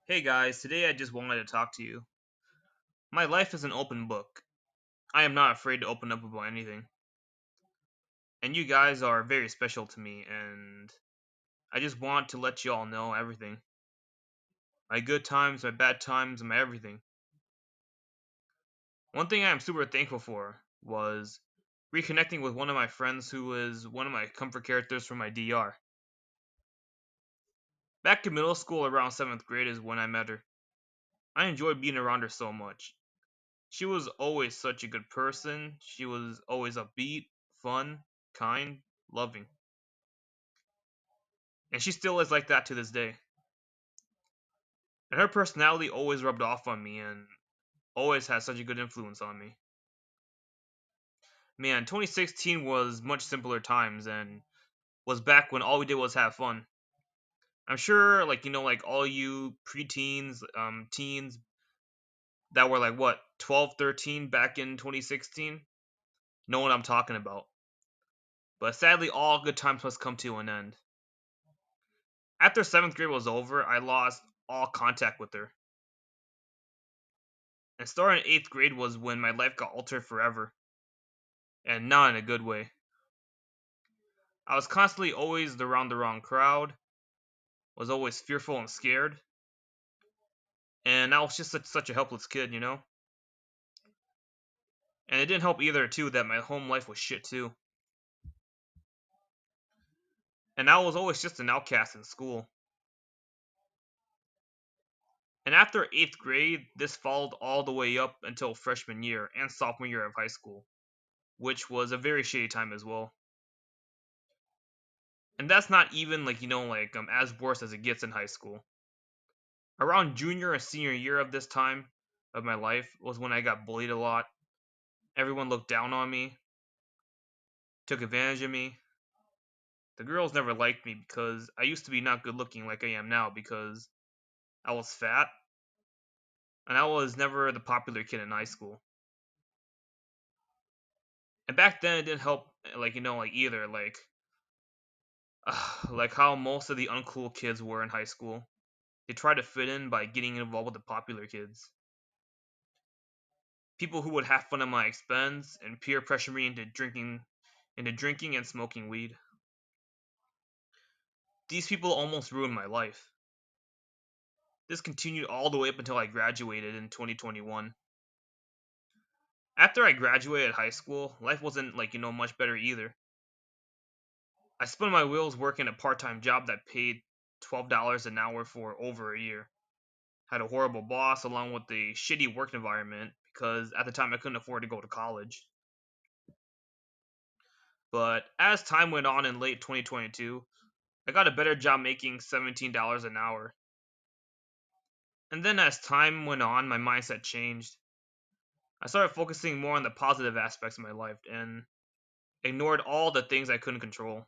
Hey guys, today I just wanted to talk to you. My life is an open book. I am not afraid to open up about anything. And you guys are very special to me, and I just want to let you all know everything. My good times, my bad times, and my everything. One thing I am super thankful for was reconnecting with one of my friends who was one of my comfort characters from my DR. Back in middle school around 7th grade is when I met her. I enjoyed being around her so much. She was always such a good person. She was always upbeat, fun, kind, loving. And she still is like that to this day. And her personality always rubbed off on me and always had such a good influence on me. Man, 2016 was much simpler times and was back when all we did was have fun. I'm sure, like all you preteens, teens that were like, what, 12, 13 back in 2016, know what I'm talking about. But sadly, all good times must come to an end. After 7th grade was over, I lost all contact with her. And starting 8th grade was when my life got altered forever, and not in a good way. I was constantly always around the wrong crowd, was always fearful and scared, and I was just such a helpless kid. And it didn't help either, too, that my home life was shit, too. And I was always just an outcast in school. And after 8th grade, this followed all the way up until freshman year and sophomore year of high school, which was a very shitty time as well. And that's not even as worse as it gets in high school. Around junior and senior year of this time of my life was when I got bullied a lot. Everyone looked down on me, took advantage of me. The girls never liked me because I used to be not good looking like I am now because I was fat and I was never the popular kid in high school. And back then it didn't help either like how most of the uncool kids were in high school. They tried to fit in by getting involved with the popular kids. People who would have fun at my expense and peer pressure me into drinking and smoking weed. These people almost ruined my life. This continued all the way up until I graduated in 2021. After I graduated high school, life wasn't much better either. I spun my wheels working a part-time job that paid $12 an hour for over a year. Had a horrible boss along with a shitty work environment because at the time I couldn't afford to go to college. But as time went on in late 2022, I got a better job making $17 an hour. And then as time went on, my mindset changed. I started focusing more on the positive aspects of my life and ignored all the things I couldn't control.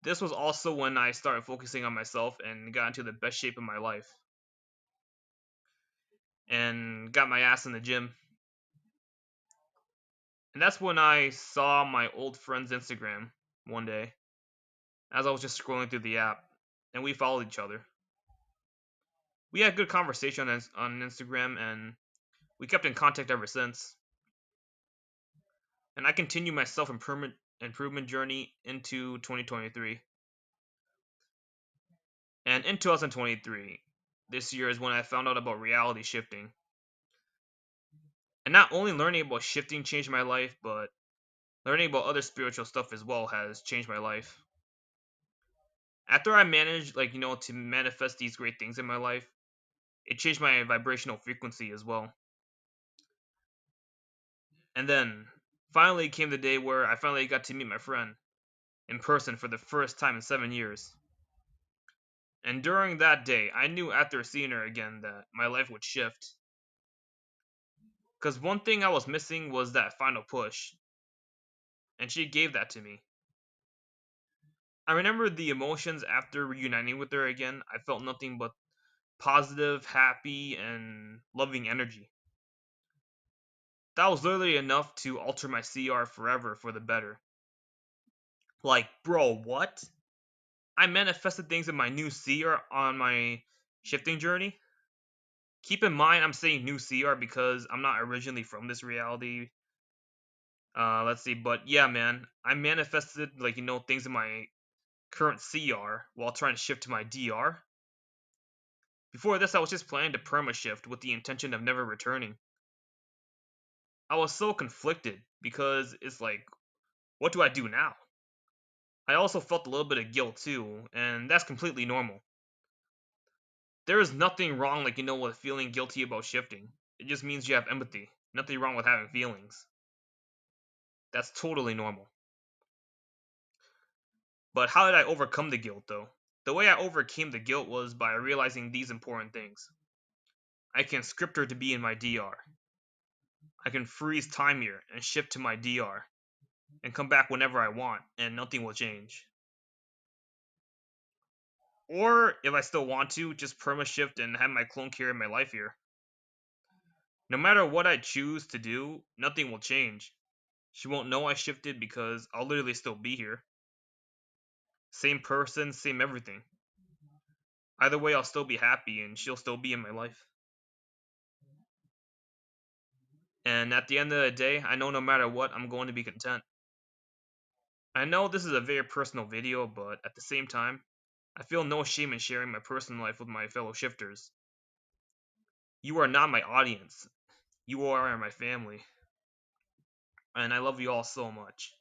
This was also when I started focusing on myself and got into the best shape of my life and got my ass in the gym. And that's when I saw my old friend's Instagram one day as I was just scrolling through the app and we followed each other. We had good conversation on Instagram and we kept in contact ever since. And I continued my self improvement journey into 2023. And in 2023, this year is when I found out about reality shifting. And not only learning about shifting changed my life, but learning about other spiritual stuff as well has changed my life. After I managed, to manifest these great things in my life, it changed my vibrational frequency as well. And then finally came the day where I finally got to meet my friend in person for the first time in 7 years. And during that day, I knew after seeing her again that my life would shift. Because one thing I was missing was that final push, and she gave that to me. I remember the emotions after reuniting with her again. I felt nothing but positive, happy, and loving energy. That was literally enough to alter my CR forever for the better. Like, bro, what? I manifested things in my new CR on my shifting journey. Keep in mind, I'm saying new CR because I'm not originally from this reality. Let's see, but yeah, man, I manifested things in my current CR while trying to shift to my DR. Before this, I was just planning to perma shift with the intention of never returning. I was so conflicted because it's like, what do I do now? I also felt a little bit of guilt too, and that's completely normal. There is nothing wrong, with feeling guilty about shifting. It just means you have empathy. Nothing wrong with having feelings. That's totally normal. But how did I overcome the guilt, though? The way I overcame the guilt was by realizing these important things. I can script her to be in my DR. I can freeze time here and shift to my DR and come back whenever I want, and nothing will change. Or, if I still want to, just perma shift and have my clone carry my life here. No matter what I choose to do, nothing will change. She won't know I shifted because I'll literally still be here. Same person, same everything. Either way, I'll still be happy and she'll still be in my life. And at the end of the day, I know no matter what, I'm going to be content. I know this is a very personal video, but at the same time, I feel no shame in sharing my personal life with my fellow shifters. You are not my audience. You are my family. And I love you all so much.